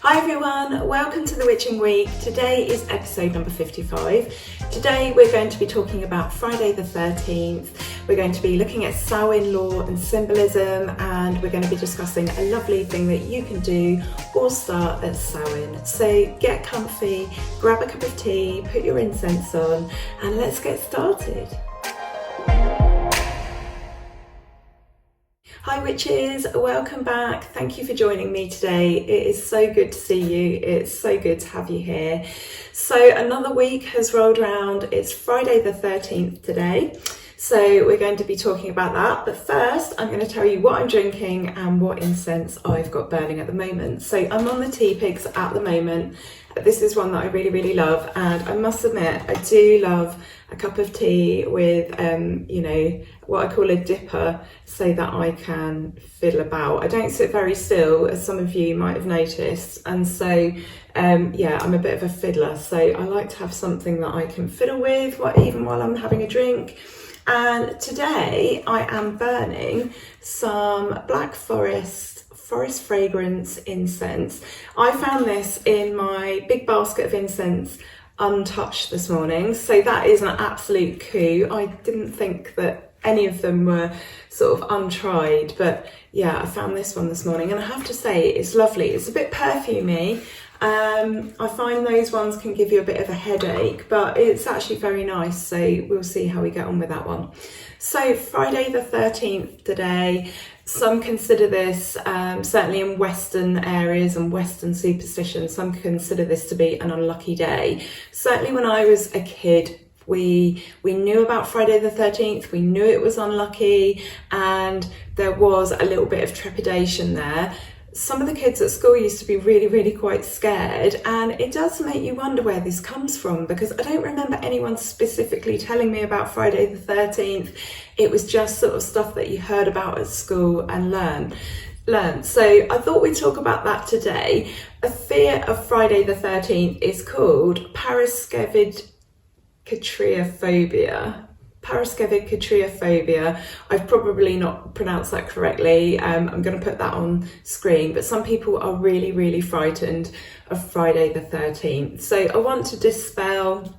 Hi everyone, welcome to the Witching Week. Today is episode number 55. Today we're going to be talking about Friday the 13th. We're going to be looking at Samhain law and symbolism, and we're going to be discussing a lovely thing that you can do or start at Samhain. So get comfy, grab a cup of tea, put your incense on, and let's get started. Hi witches, welcome back. Thank you for joining me today. It is so good to see you. It's so good to have you here. So another week has rolled around. It's Friday the 13th today. So we're going to be talking about that. But first, I'm going to tell you what I'm drinking and what incense I've got burning at the moment. So I'm on the tea pigs at the moment. This is one that I really love, and I must admit I do love a cup of tea with what I call a dipper, so that I can fiddle about. I don't sit very still, as some of you might have noticed, and so I'm a bit of a fiddler, so I like to have something that I can fiddle with even while I'm having a drink. And today I am burning some Black Forest fragrance incense. I found this in my big basket of incense untouched this morning, so that is an absolute coup. I didn't think that any of them were sort of untried, but yeah, I found this one this morning, and I have to say it's lovely. It's a bit perfumey. I find those ones can give you a bit of a headache, but it's actually very nice, so we'll see how we get on with that one. So Friday the 13th today. Some consider this, certainly in Western areas and Western superstition, some consider this to be an unlucky day. Certainly when I was a kid, we knew about Friday the 13th, we knew it was unlucky, and there was a little bit of trepidation there. Some of the kids at school used to be really quite scared, and it does make you wonder where this comes from, because I don't remember anyone specifically telling me about Friday the 13th. It was just sort of stuff that you heard about at school and learned. So I thought we'd talk about that today. A fear of Friday the 13th is called Paraskevidekatriaphobia. Paraskevidekatriaphobia. I've probably not pronounced that correctly. I'm going to put that on screen, but some people are really frightened of Friday the 13th. So I want to dispel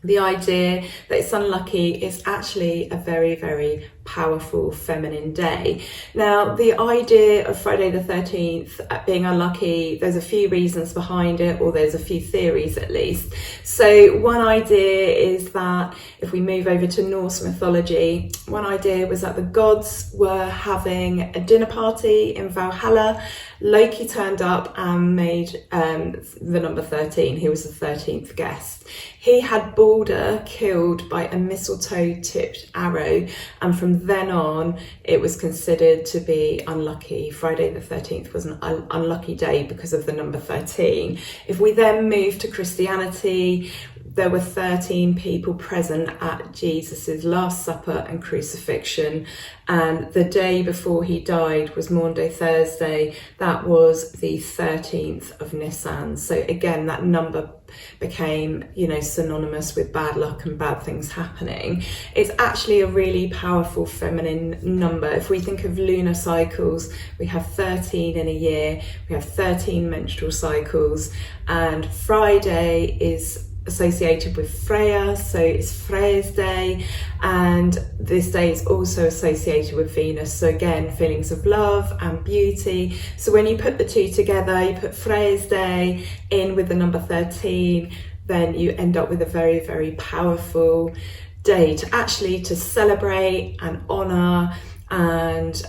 the idea that it's unlucky. It's actually a very powerful feminine day. Now, the idea of Friday the 13th being unlucky, there's a few reasons behind it, or there's a few theories at least. So one idea is that if we move over to Norse mythology, one idea was that the gods were having a dinner party in Valhalla. Loki turned up and made the number 13. He was the 13th guest. He had Balder killed by a mistletoe-tipped arrow, and from then on it was considered to be unlucky. Friday the 13th was an unlucky day because of the number 13. If we then move to Christianity, there were 13 people present at Jesus's Last Supper and crucifixion, and the day before he died was Maundy Thursday. That was the 13th of Nisan. So again, that number became, synonymous with bad luck and bad things happening. It's actually a really powerful feminine number. If we think of lunar cycles, we have 13 in a year, we have 13 menstrual cycles, and Friday is associated with Freya, so it's Freya's day, and this day is also associated with Venus, so again, feelings of love and beauty. So when you put the two together, you put Freya's day in with the number 13, then you end up with a very powerful day to celebrate and honour and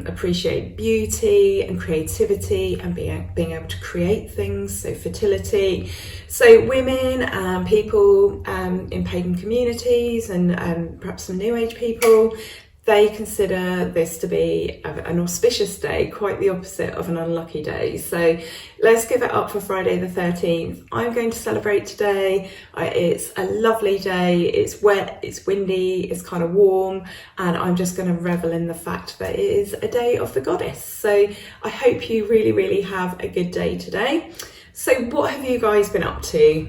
appreciate beauty and creativity and being able to create things, so fertility. So women and people in pagan communities and perhaps some New Age people, they consider this to be an auspicious day, quite the opposite of an unlucky day. So let's give it up for Friday the 13th. I'm going to celebrate today. It's a lovely day. It's wet, it's windy, it's kind of warm, and I'm just going to revel in the fact that it is a day of the goddess. So I hope you really have a good day today. So what have you guys been up to?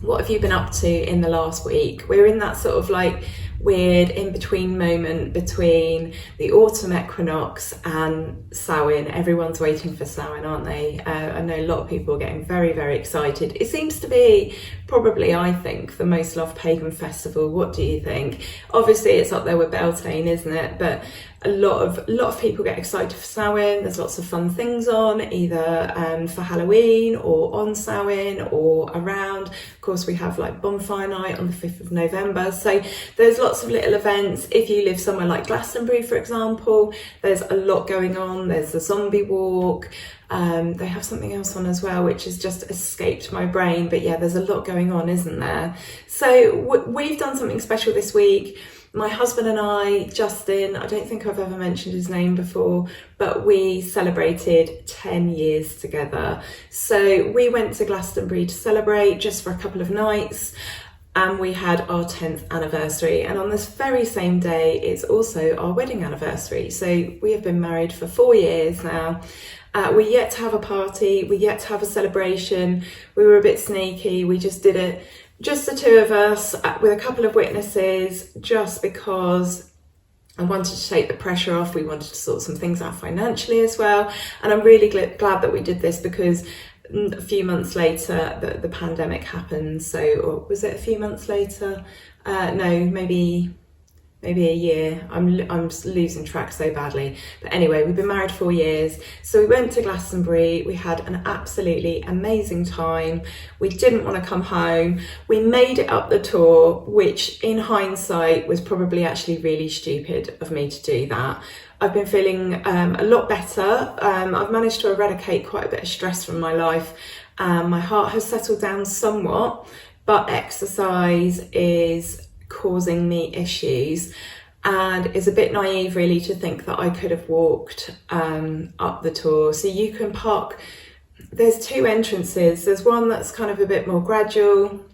What have you been up to in the last week? We're in that sort of like weird in-between moment between the autumn equinox and Samhain. Everyone's waiting for Samhain, aren't they? I know a lot of people are getting very, very excited. It seems to be probably, I think, the most loved pagan festival. What do you think? Obviously it's up there with Beltane, isn't it? But a lot of people get excited for Samhain. There's lots of fun things on, either for Halloween or on Samhain or around. Of course, we have like bonfire night on the 5th of November. So there's lots of little events. If you live somewhere like Glastonbury, for example, there's a lot going on. There's the zombie walk. They have something else on as well, which has just escaped my brain. But yeah, there's a lot going on, isn't there? So we've done something special this week. My husband and I, Justin, I don't think I've ever mentioned his name before, but we celebrated 10 years together. So we went to Glastonbury to celebrate just for a couple of nights, and we had our 10th anniversary. And on this very same day, it's also our wedding anniversary. So we have been married for 4 years now. We're yet to have a party, we're yet to have a celebration. We were a bit sneaky, we just did it, just the two of us with a couple of witnesses, just because I wanted to take the pressure off. We wanted to sort some things out financially as well. And I'm really glad that we did this, because a few months later the pandemic happened. So, or was it a few months later? No, maybe a year. I'm just losing track so badly. But anyway, we've been married 4 years. So we went to Glastonbury. We had an absolutely amazing time. We didn't want to come home. We made it up the tour, which in hindsight was probably actually really stupid of me to do that. I've been feeling a lot better. I've managed to eradicate quite a bit of stress from my life. My heart has settled down somewhat, but exercise is causing me issues, and it's a bit naive really to think that I could have walked up the tour. So you can park, there's two entrances. There's one that's kind of a bit more gradual,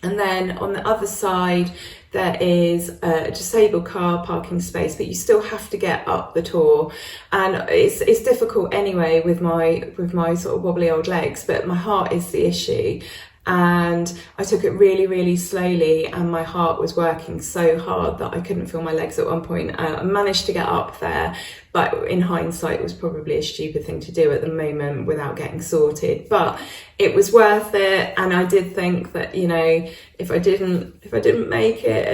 and then on the other side there is a disabled car parking space, but you still have to get up the tour. And it's difficult anyway with my sort of wobbly old legs, but my heart is the issue. And I took it really, really slowly, and my heart was working so hard that I couldn't feel my legs at one point. I managed to get up there, but in hindsight it was probably a stupid thing to do at the moment without getting sorted. But it was worth it, and I did think that, you know, if I didn't make it,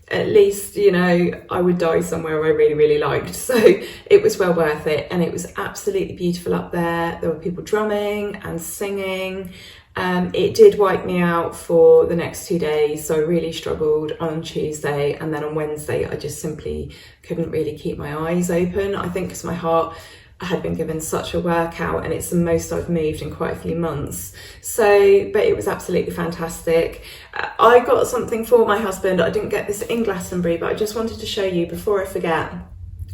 at least, you know, I would die somewhere I really, really liked. So it was well worth it, and it was absolutely beautiful up there. There were people drumming and singing. It did wipe me out for the next 2 days, so I really struggled on Tuesday, and then on Wednesday I just simply couldn't really keep my eyes open. I think because my heart had been given such a workout, and it's the most I've moved in quite a few months. So, but it was absolutely fantastic. I got something for my husband. I didn't get this in Glastonbury, but I just wanted to show you before I forget.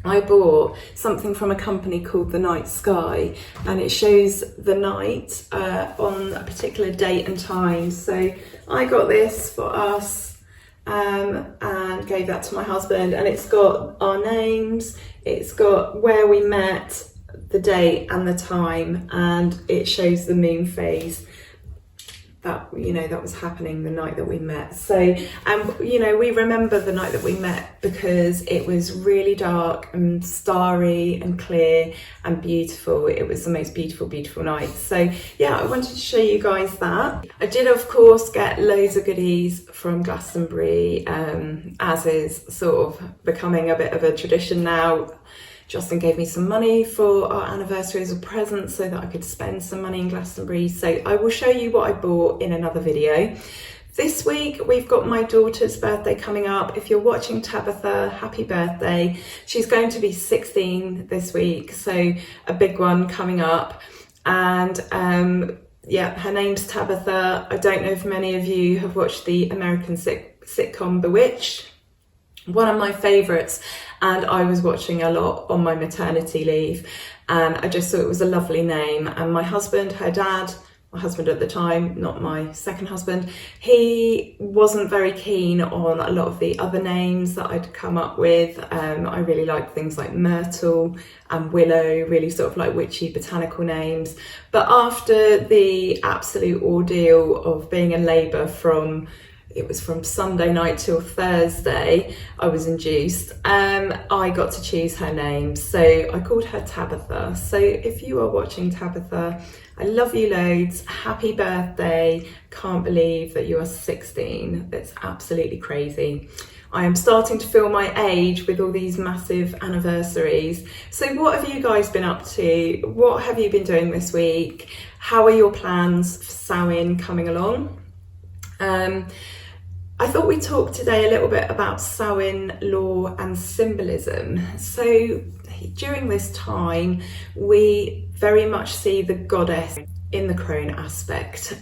I bought something from a company called The Night Sky, and it shows the night on a particular date and time. So I got this for us and gave that to my husband, and it's got our names, it's got where we met, the date and the time, and it shows the moon phase that, you know, that was happening the night that we met. So, and you know, we remember the night that we met because it was really dark and starry and clear and beautiful. It was the most beautiful, beautiful night. So yeah, I wanted to show you guys that. I did of course get loads of goodies from Glastonbury, as is sort of becoming a bit of a tradition now. Justin gave me some money for our anniversary as a present so that I could spend some money in Glastonbury. So I will show you what I bought in another video. This week we've got my daughter's birthday coming up. If you're watching Tabitha, happy birthday. She's going to be 16 this week, so a big one coming up. And yeah, her name's Tabitha. I don't know if many of you have watched the American sitcom Bewitched. One of my favourites, and I was watching a lot on my maternity leave, and I just thought it was a lovely name. And my husband, her dad, my husband at the time, not my second husband, he wasn't very keen on a lot of the other names that I'd come up with. I really liked things like Myrtle and Willow, really sort of like witchy botanical names. But after the absolute ordeal of being in labour from it was from Sunday night till Thursday, I was induced, I got to choose her name. So I called her Tabitha. So if you are watching, Tabitha, I love you loads. Happy birthday. Can't believe that you are 16. It's absolutely crazy. I am starting to feel my age with all these massive anniversaries. So what have you guys been up to? What have you been doing this week? How are your plans for Samhain coming along? I thought we'd talk today a little bit about Samhain lore and symbolism. So during this time, we very much see the goddess in the crone aspect,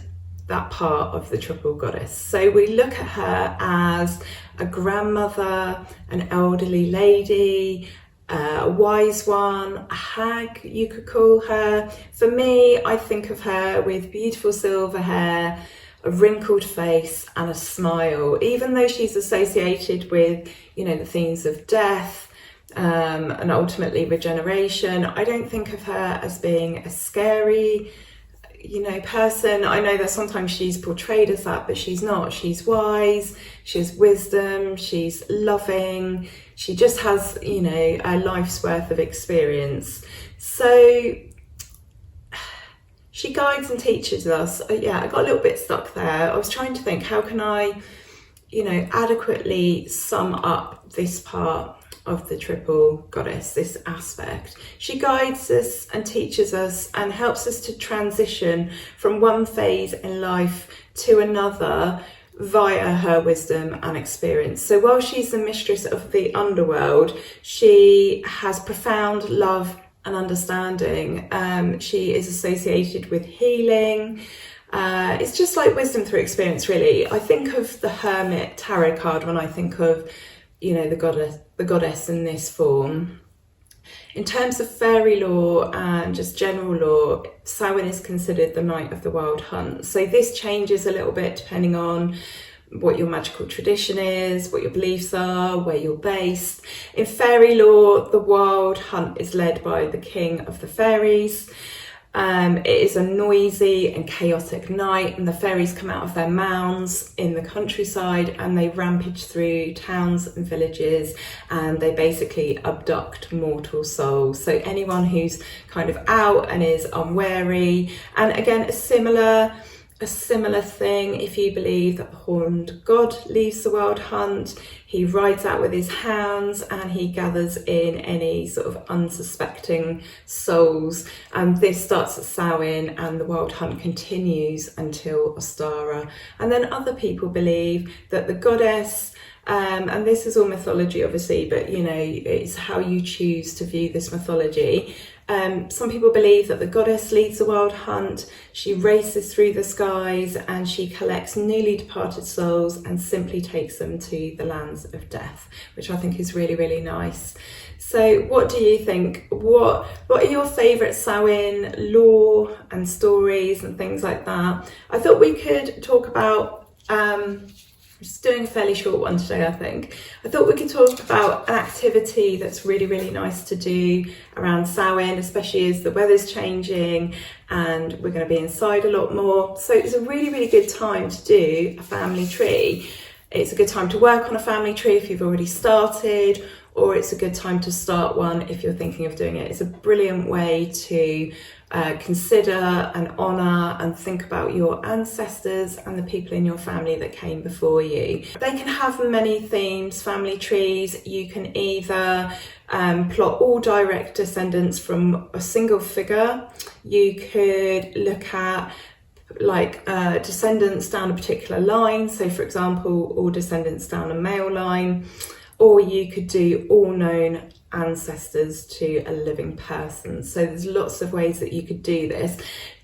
that part of the triple goddess. So we look at her as a grandmother, an elderly lady, a wise one, a hag, you could call her. For me, I think of her with beautiful silver hair, a wrinkled face and a smile. Even though she's associated with, you know, the themes of death and ultimately regeneration, I don't think of her as being a scary, you know, person. I know that sometimes she's portrayed as that, but she's not. She's wise, she has wisdom, she's loving, she just has, you know, a life's worth of experience. So she guides and teaches us. Yeah, I got a little bit stuck there. I was trying to think, how can I, you know, adequately sum up this part of the triple goddess, this aspect? She guides us and teaches us and helps us to transition from one phase in life to another via her wisdom and experience. So while she's the mistress of the underworld, she has profound love and understanding. She is associated with healing. It's just like wisdom through experience, really. I think of the Hermit tarot card when I think of, you know, the goddess in this form. In terms of fairy lore and just general lore, Samhain is considered the night of the wild hunt. So this changes a little bit depending on what your magical tradition is, what your beliefs are, where you're based. In fairy lore, the wild hunt is led by the king of the fairies. It is a noisy and chaotic night, and the fairies come out of their mounds in the countryside and they rampage through towns and villages, and they basically abduct mortal souls. So anyone who's kind of out and is unwary, and again, a similar thing, if you believe that the horned god leaves the wild hunt, he rides out with his hounds and he gathers in any sort of unsuspecting souls. And this starts at Samhain and the wild hunt continues until Ostara. And then other people believe that the goddess, and this is all mythology obviously, but you know, it's how you choose to view this mythology. Some people believe that the goddess leads the wild hunt, she races through the skies and she collects newly departed souls and simply takes them to the lands of death, which I think is really, really nice. So what do you think? What are your favourite Samhain lore and stories and things like that? I thought we could talk about, just doing a fairly short one today, I think. I thought we could talk about an activity that's really, really nice to do around Samhain, especially as the weather's changing and we're going to be inside a lot more. So it's a really, really good time to do a family tree. It's a good time to work on a family tree if you've already started, or it's a good time to start one if you're thinking of doing it. It's a brilliant way to consider and honour and think about your ancestors and the people in your family that came before you. They can have many themes, family trees. You can either plot all direct descendants from a single figure. You could look at like descendants down a particular line. So for example, all descendants down a male line. Or you could do all known ancestors to a living person. So there's lots of ways that you could do this.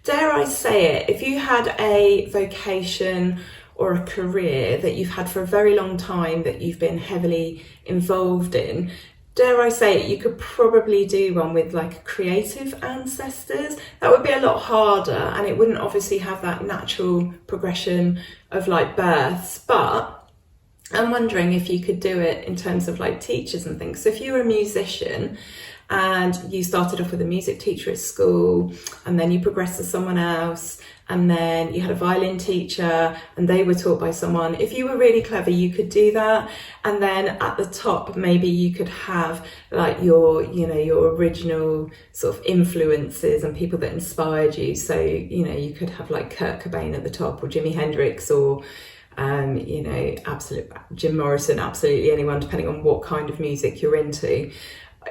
Dare I say it, if you had a vocation or a career that you've had for a very long time that you've been heavily involved in, dare I say it, you could probably do one with like creative ancestors. That would be a lot harder and it wouldn't obviously have that natural progression of like births, but I'm wondering if you could do it in terms of like teachers and things. So if you're a musician and you started off with a music teacher at school, and then you progressed to someone else, and then you had a violin teacher and they were taught by someone. If you were really clever, you could do that. And then at the top, maybe you could have like your original sort of influences and people that inspired you. So, you could have like Kurt Cobain at the top, or Jimi Hendrix, or absolute Jim Morrison, absolutely anyone, depending on what kind of music you're into.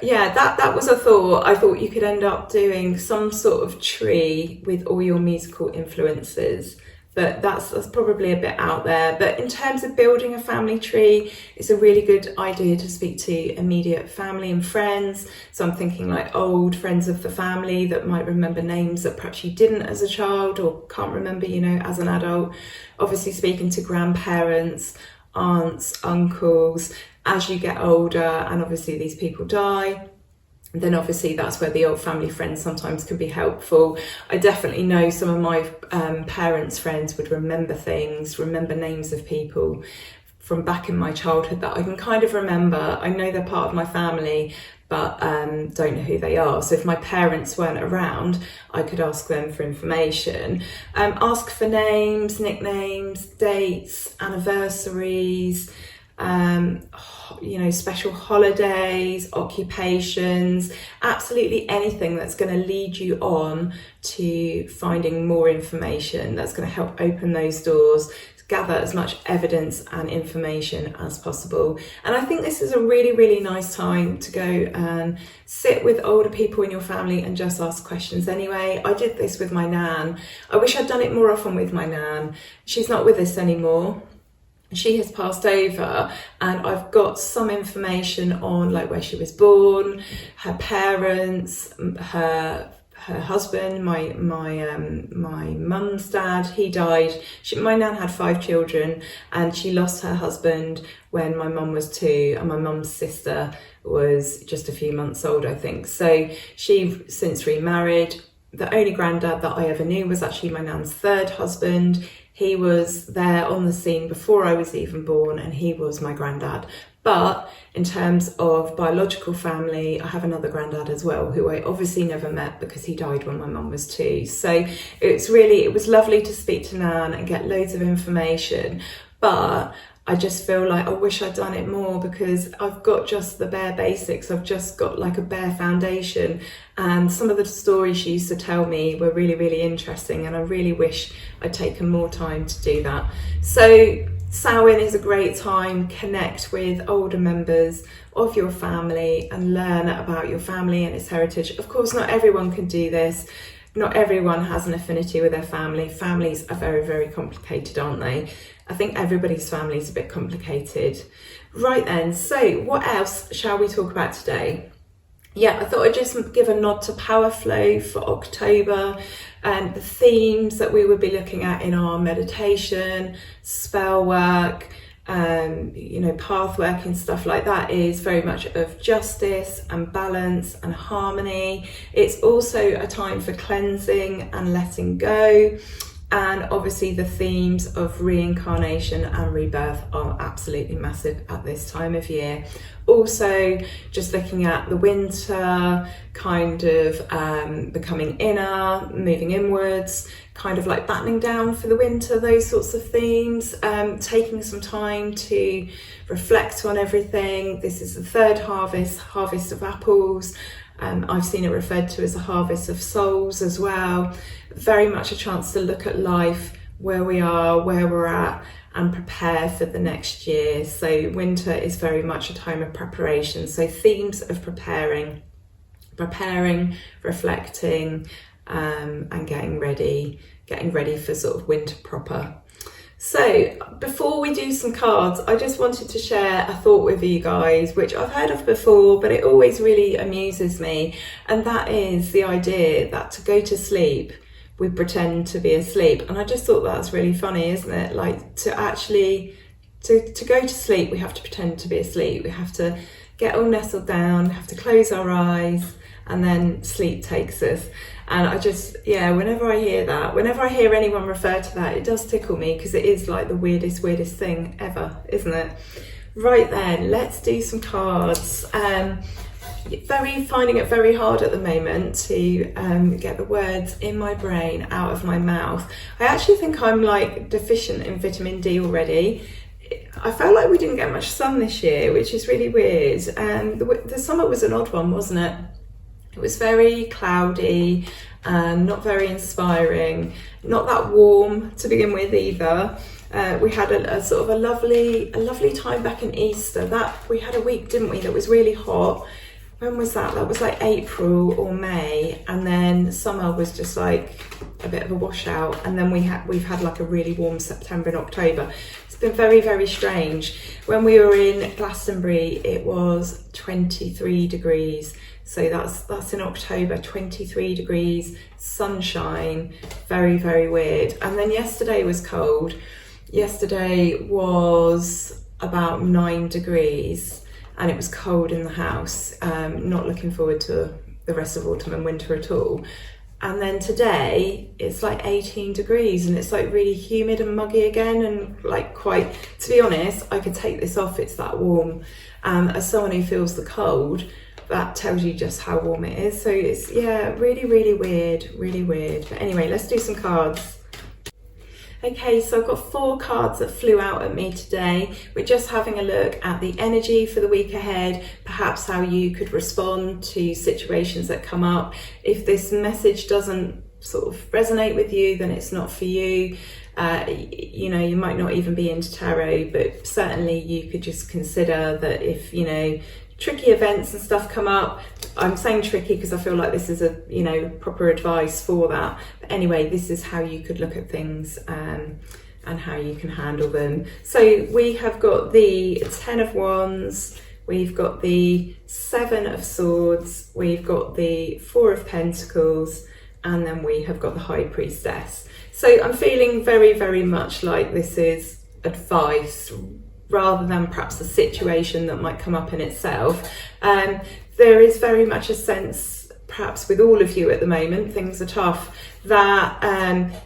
Yeah, that was a thought. I thought you could end up doing some sort of tree with all your musical influences, but that's probably a bit out there. But in terms of building a family tree, it's a really good idea to speak to immediate family and friends. So I'm thinking like old friends of the family that might remember names that perhaps you didn't as a child or can't remember, as an adult. Obviously speaking to grandparents, aunts, uncles, as you get older, and obviously these people die, then obviously that's where the old family friends sometimes can be helpful. I definitely know some of my parents' friends would remember things, remember names of people from back in my childhood that I can kind of remember. I know they're part of my family, but don't know who they are. So if my parents weren't around, I could ask them for information. Ask for names, nicknames, dates, anniversaries, special holidays, occupations, absolutely anything that's going to lead you on to finding more information, that's going to help open those doors, gather as much evidence and information as possible. And I think this is a really, really nice time to go and sit with older people in your family and just ask questions anyway. I did this with my nan. I wish I'd done it more often with my nan. She's not with us anymore. She has passed over, and I've got some information on like where she was born, her parents, her husband, my mum's dad. He died. My nan had 5 children, and she lost her husband when my mum was 2, and my mum's sister was just a few months old, I think. So she since remarried. The only granddad that I ever knew was actually my nan's 3rd husband. He was there on the scene before I was even born, and he was my granddad. But in terms of biological family, I have another granddad as well, who I obviously never met because he died when my mum was 2. So it was lovely to speak to Nan and get loads of information. But I just feel like I wish I'd done it more, because I've got just the bare basics. I've just got like a bare foundation, and some of the stories she used to tell me were really, really interesting, and I really wish I'd taken more time to do that. So Samhain is a great time. Connect with older members of your family and learn about your family and its heritage. Of course, not everyone can do this. Not everyone has an affinity with their family. Families are very, very complicated, aren't they? I think everybody's family is a bit complicated. Right then, so what else shall we talk about today? Yeah, I thought I'd just give a nod to Power Flow for October, and the themes that we would be looking at in our meditation, spell work, path work and stuff like that is very much of justice and balance and harmony. It's also a time for cleansing and letting go. And obviously the themes of reincarnation and rebirth are absolutely massive at this time of year. Also, just looking at the winter, kind of becoming inner, moving inwards, kind of like battening down for the winter, those sorts of themes. Taking some time to reflect on everything. This is the 3rd harvest of apples. I've seen it referred to as a harvest of souls as well. Very much a chance to look at life, where we are, where we're at, and prepare for the next year. So winter is very much a time of preparation. So themes of preparing, reflecting, and getting ready for sort of winter proper. So before we do some cards, I just wanted to share a thought with you guys, which I've heard of before, but it always really amuses me. And that is the idea that to go to sleep, we pretend to be asleep. And I just thought that's really funny, isn't it? Like to actually, to go to sleep, we have to pretend to be asleep. We have to get all nestled down, have to close our eyes, and then sleep takes us. And I just, whenever I hear that, whenever I hear anyone refer to that, it does tickle me, because it is like the weirdest thing ever, isn't it? Right then, let's do some cards. finding it very hard at the moment to get the words in my brain out of my mouth. I actually think I'm like deficient in vitamin D already. I felt like we didn't get much sun this year, which is really weird. And the summer was an odd one, wasn't it? It was very cloudy and not very inspiring, not that warm to begin with either. We had a sort of a lovely time back in Easter. That we had a week, didn't we, that was really hot. When was that? That was like April or May, and then summer was just like a bit of a washout, and then we've had like a really warm September and October. It's been very, very strange. When we were in Glastonbury, it was 23 degrees. So that's in October, 23 degrees, sunshine, very, very weird. And then yesterday was cold. Yesterday was about 9 degrees. And it was cold in the house, not looking forward to the rest of autumn and winter at all. And then today it's like 18 degrees and it's like really humid and muggy again, and like quite, to be honest, I could take this off, it's that warm. As someone who feels the cold, that tells you just how warm it is. So it's, yeah, really, really weird, really weird. But anyway, let's do some cards. Okay, so I've got 4 cards that flew out at me today. We're just having a look at the energy for the week ahead, perhaps how you could respond to situations that come up. If this message doesn't sort of resonate with you, then it's not for you. You know, you might not even be into tarot, but certainly you could just consider that if, you know, tricky events and stuff come up. I'm saying tricky because I feel like this is a, you know, proper advice for that. But anyway, this is how you could look at things and how you can handle them. So we have got the 10 of Wands, we've got the 7 of Swords, we've got the 4 of Pentacles, and then we have got the High Priestess. So I'm feeling very, very much like this is advice rather than perhaps a situation that might come up in itself. There is very much a sense, perhaps with all of you at the moment, things are tough, that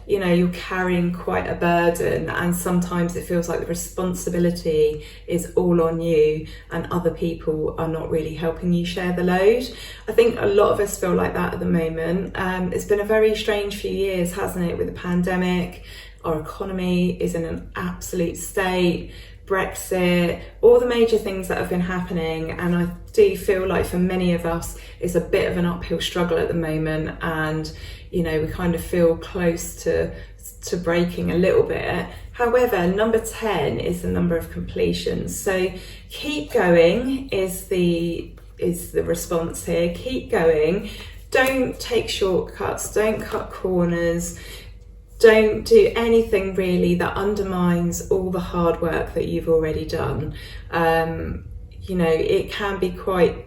you know, you're carrying quite a burden, and sometimes it feels like the responsibility is all on you and other people are not really helping you share the load. I think a lot of us feel like that at the moment. It's been a very strange few years, hasn't it, with the pandemic. Our economy is in an absolute state. Brexit, all the major things that have been happening, and I do feel like for many of us it's a bit of an uphill struggle at the moment, and you know, we kind of feel close to breaking a little bit. However, number 10 is the number of completions, so keep going is the response here. Keep going, don't take shortcuts, don't cut corners. Don't do anything really that undermines all the hard work that you've already done. You know, it can be quite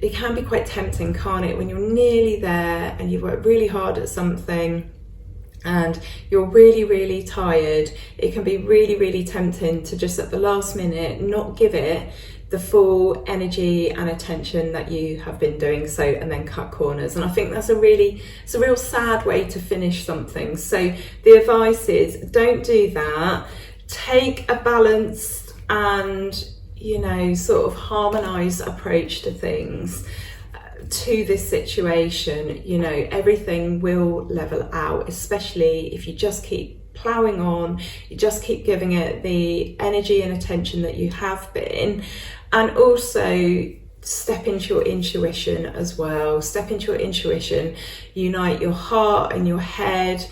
tempting, can't it, when you're nearly there and you've worked really hard at something and you're really, really tired. It can be really, really tempting to just at the last minute not give it the full energy and attention that you have been doing so, and then cut corners. And I think it's a real sad way to finish something. So the advice is, don't do that. Take a balanced and, you know, sort of harmonized approach to things, to this situation. You know, everything will level out, especially if you just keep plowing on, you just keep giving it the energy and attention that you have been. And also step into your intuition as well. Step into your intuition, unite your heart and your head.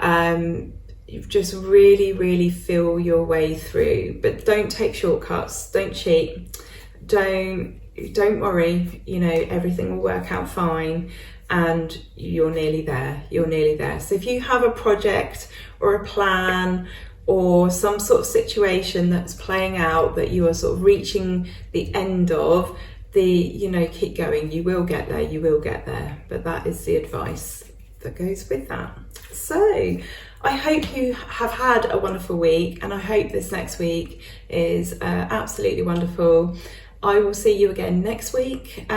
You just really, really feel your way through, but don't take shortcuts, don't cheat, don't worry, you know, everything will work out fine, and you're nearly there. So if you have a project or a plan or some sort of situation that's playing out that you are sort of reaching the end of, you know, keep going, you will get there, but that is the advice that goes with that. So I hope you have had a wonderful week, and I hope this next week is absolutely wonderful. I will see you again next week.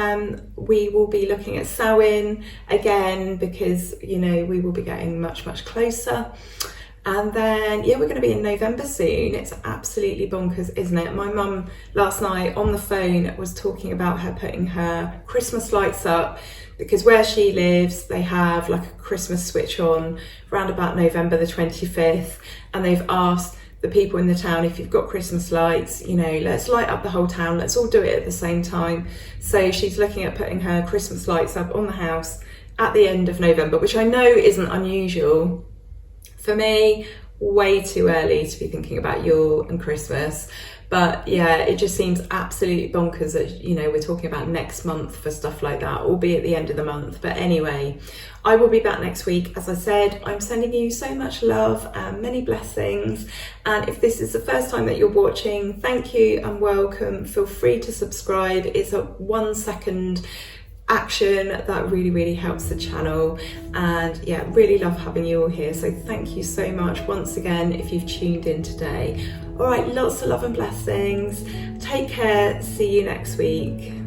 We will be looking at Samhain again because, you know, we will be getting much, much closer. And then, yeah, we're going to be in November soon. It's absolutely bonkers, isn't it? My mum last night on the phone was talking about her putting her Christmas lights up, because where she lives, they have like a Christmas switch on around about November the 25th. And they've asked the people in the town, if you've got Christmas lights, you know, let's light up the whole town. Let's all do it at the same time. So she's looking at putting her Christmas lights up on the house at the end of November, which I know isn't unusual. For me, way too early to be thinking about Yule and Christmas. But yeah, it just seems absolutely bonkers that, you know, we're talking about next month for stuff like that, albeit at the end of the month. But anyway, I will be back next week. As I said, I'm sending you so much love and many blessings. And if this is the first time that you're watching, thank you and welcome. Feel free to subscribe. It's a 1-second action that really helps the channel, and yeah, really love having you all here. So thank you so much once again if you've tuned in today. All right, lots of love and blessings. Take care. See you next week.